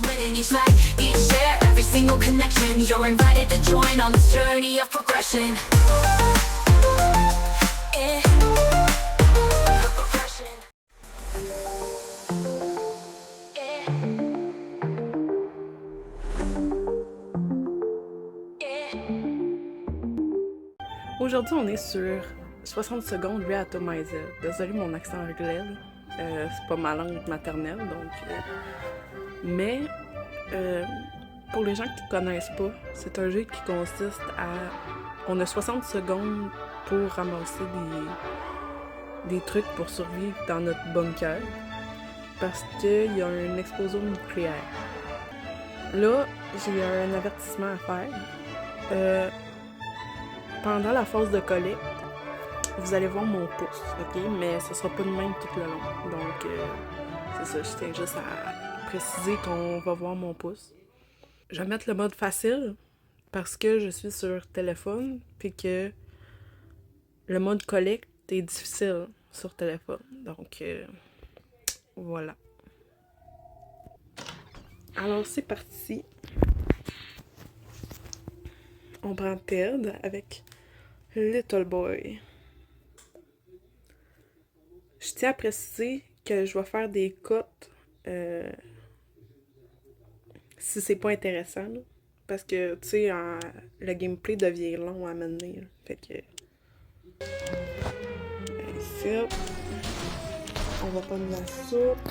Winning each night, each share, every single connection. You're invited to join on this journey of progression. Yeah. Progression. Yeah. Yeah. Aujourd'hui, on est sur 60 secondes Reatomizer. Désolé mon accent anglais, c'est pas ma langue maternelle, donc... Mais, pour les gens qui ne connaissent pas, c'est un jeu qui consiste à... On a 60 secondes pour ramasser des trucs pour survivre dans notre bunker, parce qu'il y a une explosion nucléaire. Là, j'ai un avertissement à faire. Pendant la phase de collecte, vous allez voir mon pouce, ok? Mais ce sera pas de même tout le long. Donc, c'est ça, je tiens juste à préciser qu'on va voir mon pouce. Je vais mettre le mode facile parce que je suis sur téléphone, puis que le mode collecte est difficile sur téléphone. Donc, voilà. Alors, c'est parti. On prend Ted avec Little Boy. Je tiens à préciser que je vais faire des cotes si c'est pas intéressant, là. Parce que, tu sais, le gameplay devient long à mener. Là. Fait que... Ici, on va prendre la soupe,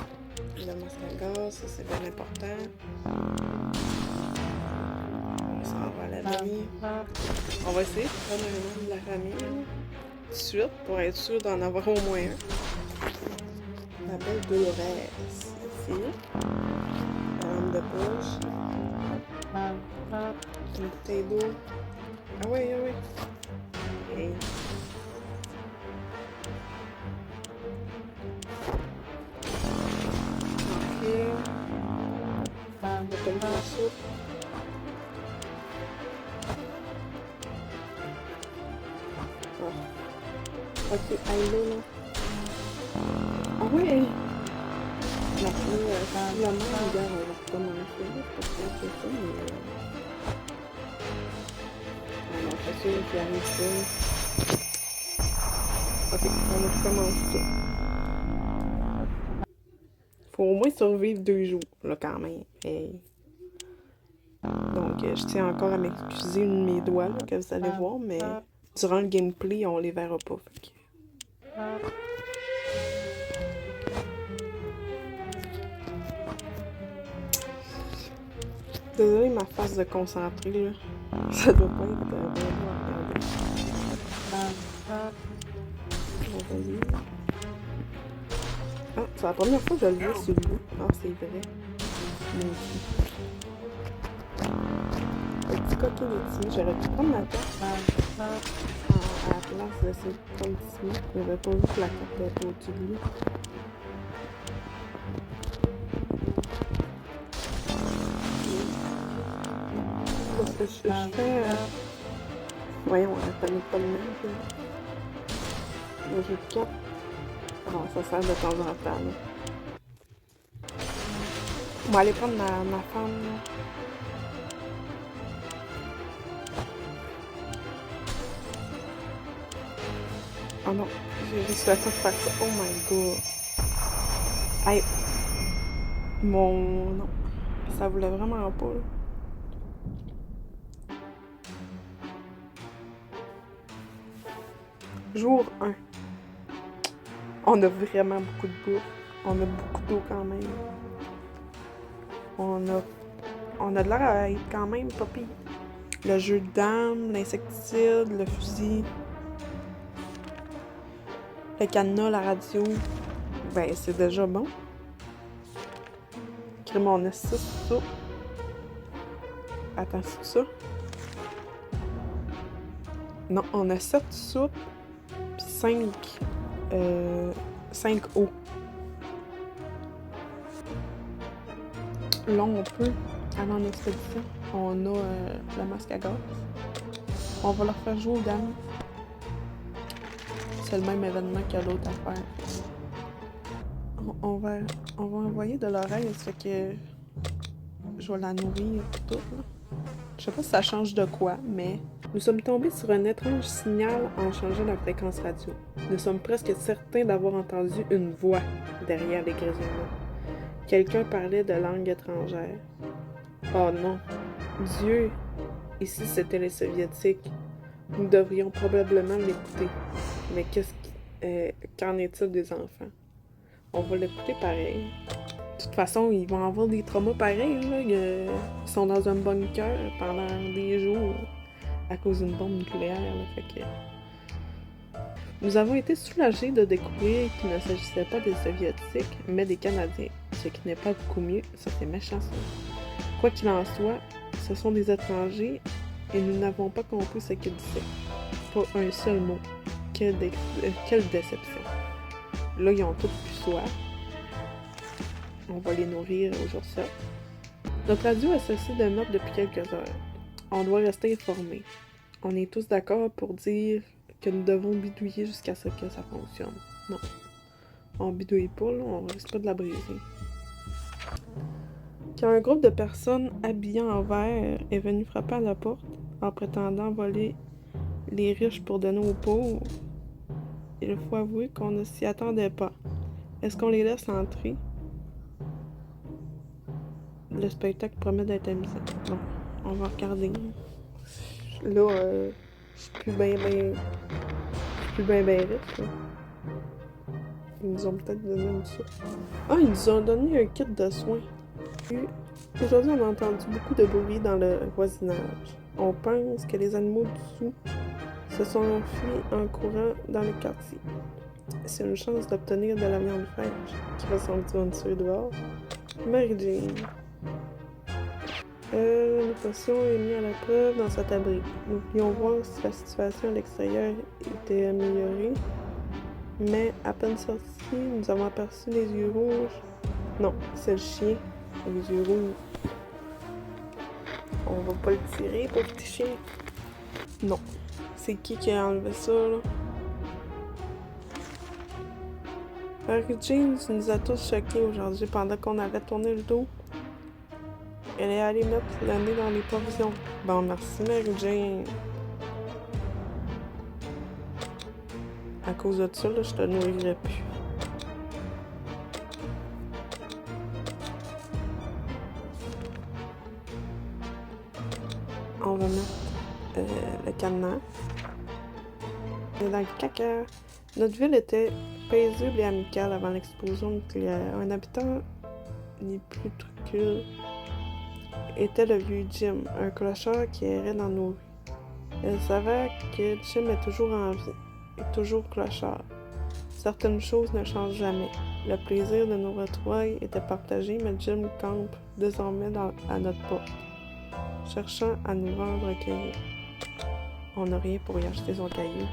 le masque à gaz, ça c'est bien important. On s'en va à la famille. On va essayer de prendre un membre de la famille, là, tout de suite, pour être sûr d'en avoir au moins un. La belle Dolores, ici. La lampe de poche. Une bouteille d'eau. Ah ouais, ah ouais. Hey. On va tomber la soupe. Oh. Ok, allô là. Ah ouais! La main, regarde, on va recommencer. Parce que c'est ça, mais... Ah non, c'est sûr qu'il arrive pas. Ok, on recommence ça. Faut au moins survivre 2 jours, là, quand même. Hey. Donc, je tiens encore à m'excuser de mes doigts, là, que vous allez voir, mais durant le gameplay, on les verra pas. Fait que... Désolée ma face de concentré, là. Ça doit pas être vraiment à regarder. Ah, c'est la première fois que je le vois sur le bout. Ah, c'est vrai. Moi aussi. Le petit coquin est timide. J'aurais pu prendre la carte à la place de ce comme timide. J'avais pas vu que la carte était au-dessus de lui. Parce que je fais... Voyons, on n'a pas le même. Le jeu de cartes. Bon, ça sert de temps en temps. Là. On va aller prendre ma femme. Là. Oh non, j'ai réussi à tout faire ça. Oh my god. Hey. Mon... Non. Ça voulait vraiment pas, là. Jour 1. On a vraiment beaucoup de bouffe. On a beaucoup d'eau quand même. On a de l'air à être quand même pas pire. Le jeu de dames, l'insecticide, le fusil, le cadenas, la radio. Ben, c'est déjà bon. Crème, on a 6 soupes. Attends, c'est ça? Non, on a 7 soupes, puis 5 eaux. Là, on peut aller en expédition. On a le masque à gaz. On va leur faire jouer aux dames. C'est le même événement que l'autre affaire. On va envoyer de l'oreille, ça fait que je vais la nourrir et tout, là. Je sais pas si ça change de quoi, mais... Nous sommes tombés sur un étrange signal en changeant la fréquence radio. Nous sommes presque certains d'avoir entendu une voix derrière les grésillements. Quelqu'un parlait de langue étrangère. Oh non! Dieu! Ici, c'était les Soviétiques. Nous devrions probablement l'écouter. Mais qu'en est-il des enfants? On va l'écouter pareil. De toute façon, ils vont avoir des traumas pareils, là. Ils sont dans un bunker pendant des jours à cause d'une bombe nucléaire, là. Fait que... Nous avons été soulagés de découvrir qu'il ne s'agissait pas des Soviétiques, mais des Canadiens. Ce qui n'est pas beaucoup mieux, ça c'est méchant ça. Quoi qu'il en soit, ce sont des étrangers et nous n'avons pas compris ce qu'ils disaient. Pas un seul mot. Quelle déception. Là, ils ont tous plus soif. On va les nourrir au jour ça. Notre radio a cessé de mettre depuis quelques heures. On doit rester informés. On est tous d'accord pour dire que nous devons bidouiller jusqu'à ce que ça fonctionne. Non. On bidouille pas, là, on risque pas de la briser. Quand un groupe de personnes habillées en vert est venu frapper à la porte en prétendant voler les riches pour donner aux pauvres, il faut avouer qu'on ne s'y attendait pas. Est-ce qu'on les laisse entrer? Le spectacle promet d'être amusant. Bon, on va regarder. Là, je suis plus bien riche, là. Ils nous ont peut-être donné une soupe. Ah, ils nous ont donné un kit de soins. Aujourd'hui, on a entendu beaucoup de bruit dans le voisinage. On pense que les animaux dessous se sont enfuis en courant dans le quartier. C'est une chance d'obtenir de la viande fraîche qui va s'en tuer dehors. Mary Jane. Notre passion est mise à la preuve dans cet abri. Nous voulions voir si la situation à l'extérieur était améliorée, mais à peine sortis, nous avons aperçu les yeux rouges. Non, c'est le chien, les yeux rouges. On va pas le tirer, pauvre petit chien. Non. C'est qui a enlevé ça, là? Mary Jane nous a tous choqués aujourd'hui pendant qu'on avait tourné le dos. Elle est allée mettre le nez dans les provisions. Bon, merci Mary Jane. À cause de ça, là, je te nourrirai plus. On va mettre le cadenas. Dans le caca. Notre ville était paisible et amicale avant l'explosion nucléaire. Un habitant ni plus truculent était le vieux Jim, un clochard qui errait dans nos rues. Elle savait que Jim est toujours en vie, et toujours clochard. Certaines choses ne changent jamais. Le plaisir de nos retrouvailles était partagé, mais Jim campe désormais à notre porte, cherchant à nous vendre un caillou. On n'a rien pour y acheter son caillou.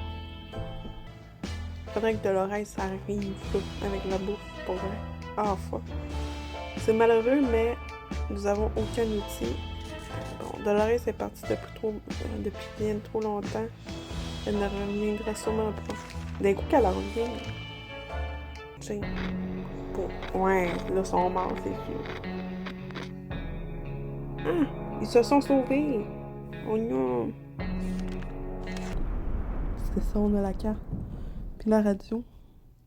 Faudrait que Dolores arrive avec la bouffe pour vrai. Ah, fuck. C'est malheureux, mais nous avons aucun outil. Bon, Dolores est partie depuis bien trop longtemps. Elle ne reviendra sûrement pas. D'un coup qu'elle en revient. Tiens. Bon, ouais, là, ils sont morts, c'est sûr. Ah! Ils se sont sauvés! Oh non! C'est ça, on a la carte. Puis la radio.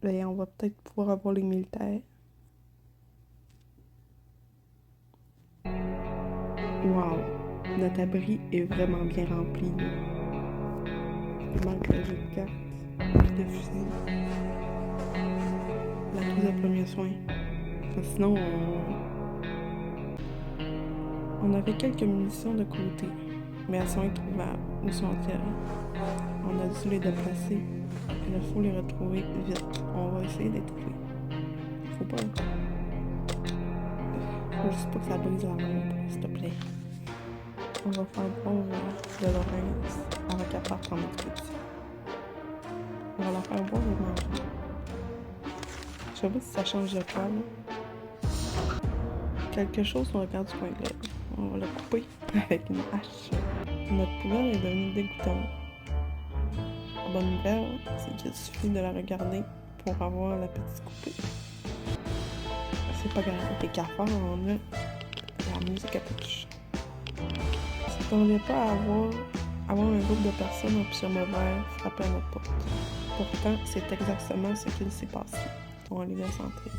Ben, on va peut-être pouvoir avoir les militaires. Wow! Notre abri est vraiment bien rempli. Il manque le jeu de cartes, de fusil, la trousse de premiers soins. Sinon, on avait quelques munitions de côté, mais elles sont introuvables. Où sont-elles? On a dû les déplacer. Il faut les retrouver vite. On va essayer de les trouver. Faut pas. Faut juste pas que ça brise la lampe, s'il te plaît. On va faire boire de l'orange avant qu'elle parte en petit. On va la faire boire et manger. Je sais pas si ça change de quoi, là. Quelque chose sur le quart du coin de l'œil. On va le couper avec une hache. Notre poubelle est devenue dégoûtante. La bonne nouvelle, c'est qu'il suffit de la regarder pour avoir la petite coupée. C'est pas grave, des cafards en a. la musique à touche. On ne s'attendait pas à avoir un groupe de personnes en pyjama vert frapper à notre porte. Pourtant, c'est exactement ce qu'il s'est passé. On les laisse entrer.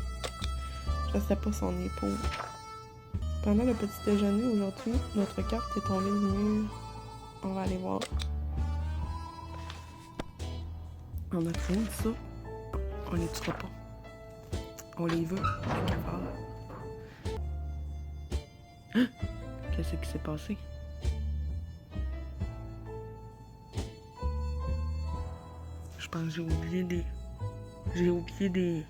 Je ne sais pas si on est pauvre. Pendant le petit déjeuner aujourd'hui, notre carte est tombée du mur. On va aller voir. On a trop de ça. On les tuera pas. On les veut. Hein? Qu'est-ce qui s'est passé? Je pense que j'ai oublié des...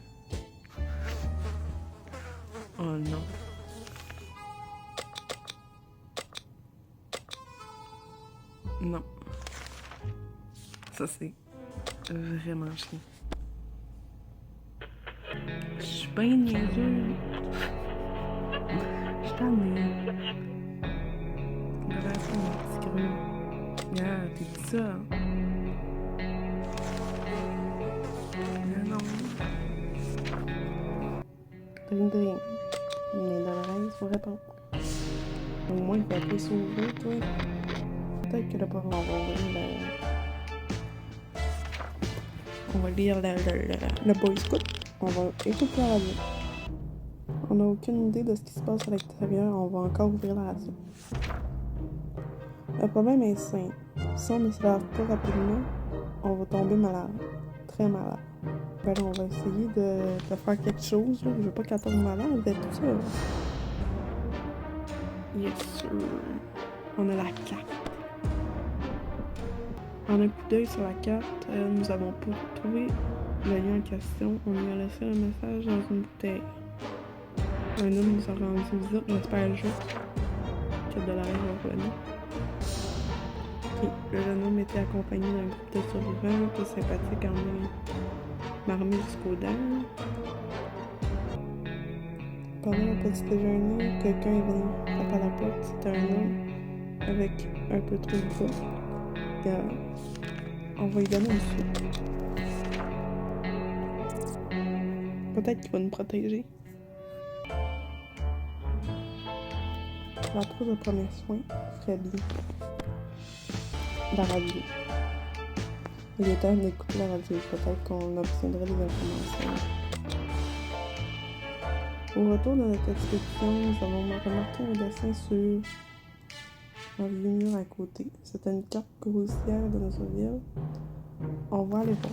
Oh non. Non. Ça, c'est vraiment chiant. Je suis pas une niaiseuse. Je t'en ai. Relation, mon petit gros. Regarde, t'es dit ça. Non. Dream. Mais dans l'oreille, il faut répondre. Au moins, il faut appeler s'ouvrir, toi. Peut-être que le parent va ouvrir On va lire le Boy Scout. On va écouter la radio. On n'a aucune idée de ce qui se passe à l'extérieur. On va encore ouvrir la radio. Le problème est simple. Si on ne se lave pas rapidement, on va tomber malade. Très malade. Ben là, on va essayer de faire quelque chose. Là. Je veux pas qu'elle tombe malade et tout ça. Yes, sir. On a la carte. En un coup d'œil sur la carte, nous avons pu trouver le lien en question. On lui a laissé un message dans une bouteille. Un homme nous a rendu visite, j'espère juste que de l'arrêt va revenir. Le jeune homme était accompagné d'un groupe de survivants, tout sympathique en ligne. Marmé jusqu'aux dents. Pendant le petit déjeuner, quelqu'un est venu frapper à la porte. C'était un homme avec un peu trop de bois. On va lui donner une suite. Peut-être qu'il va nous protéger. La prise de premier soin ferait bien. La radio. Il est temps d'écouter la radio. Peut-être qu'on obtiendrait des informations. Au retour de notre expédition, nous avons remarqué un dessin sur un vieux mur à côté. C'était une carte grossière de notre ville. On va aller voir.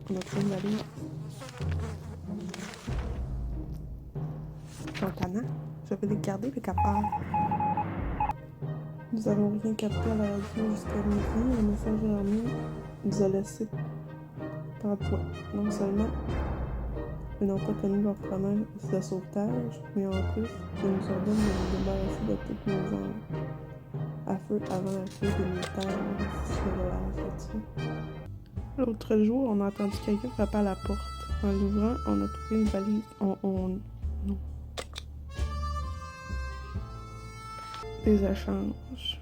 On a trouvé une valise. Tantana, je vais les garder, les capables. Nous n'avons rien capté à la radio jusqu'à midi. Le message de l'armée nous a laissé par toi. Non seulement ils n'ont pas connu leur promesse de sauvetage, mais en plus, ils nous ordonnent de nous débarrasser de toutes nos armes. À feu avant l'arrivée des militaires sur le là-dessus. L'autre jour, on a entendu quelqu'un frapper à la porte. En l'ouvrant, on a trouvé une valise. Non. Des échanges.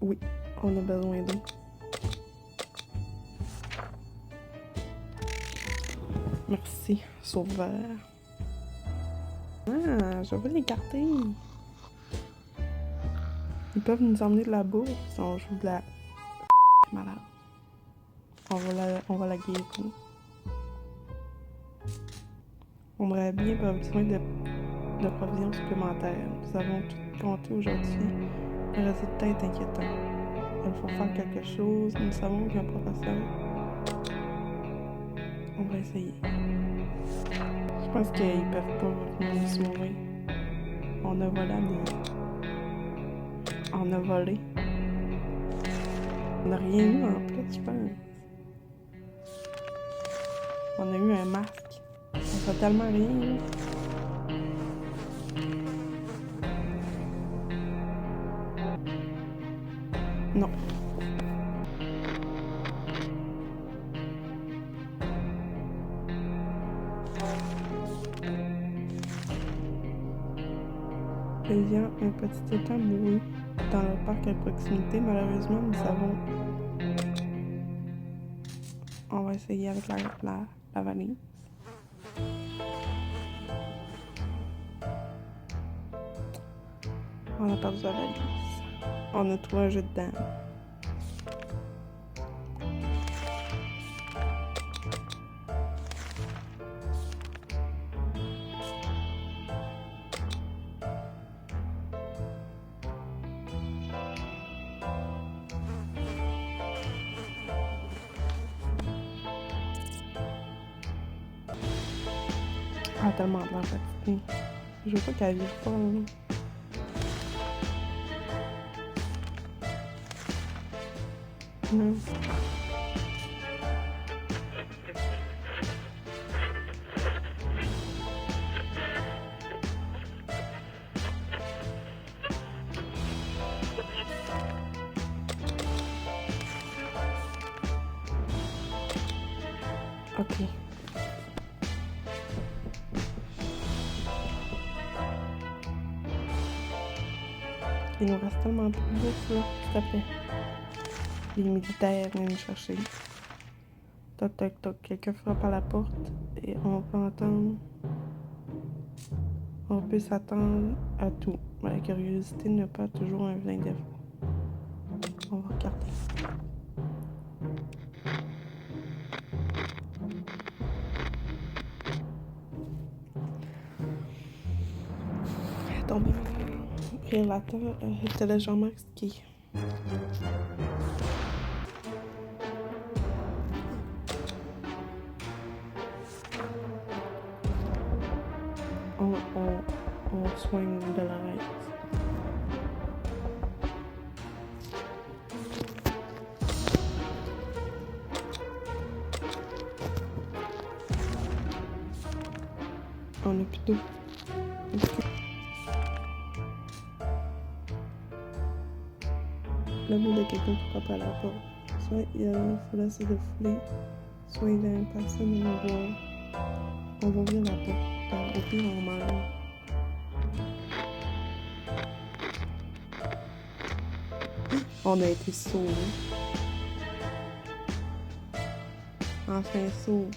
Oui, on a besoin d'eux. Merci, sauveur. Ah, je vais l'écarter. Ils peuvent nous emmener de la bourse si on joue de la malade. On va la guérir. On aurait bien besoin de provisions supplémentaires. Nous avons tout compté aujourd'hui. Le résultat est inquiétant. Il faut faire quelque chose. Nous savons qu'un professeur. On va essayer. Je pense qu'ils peuvent pas venir nous sauver. On a volé On a volé. On n'a rien eu en plus, je pense. On a eu un masque. On fait tellement rien. Non. Il y a un petit étang mouru dans le parc à proximité. Malheureusement, nous avons On va essayer avec la valise. On a perdu la valise. On a trouvé un jeu de dames. Ah, tellement bien fatiguée. Je veux pas qu'elle vive pas, là. Non. Ok. Il nous reste tellement plus de bouffe, là, s'il te plaît. Les militaires viennent nous chercher. Toc, toc, toc. Quelqu'un frappe à la porte et on peut entendre. On peut s'attendre à tout. La curiosité n'a pas toujours un vilain défaut. On va regarder. Tomber. Ouvrir la table. Téléchargement ski. On soigne de l'arrêt. On a plus d'eau. Le mot de quelqu'un qui frappe à la porte. Soit il faut laisser de fouler, soit il a une personne à nous voir. On va ouvrir la porte. Au pire, on meurt. On a été sauvés. Enfin sauvés.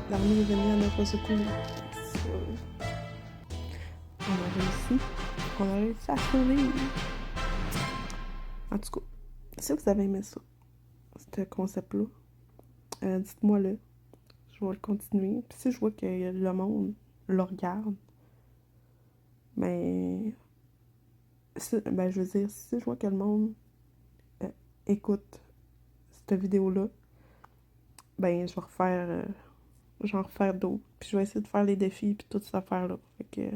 L'armée est venue à notre secours. On a réussi. On a réussi à sauver. En tout cas, si vous avez aimé ça, ce concept-là, dites-moi-le. Je vais le continuer. Puis si je vois que le monde le regarde, je veux dire, si je vois que le monde écoute cette vidéo-là, je vais j'en refaire d'autres. Puis je vais essayer de faire les défis puis toute cette affaire-là. Fait que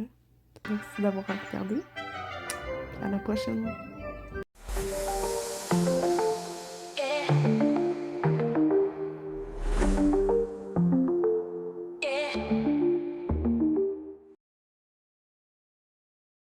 merci d'avoir regardé. À la prochaine.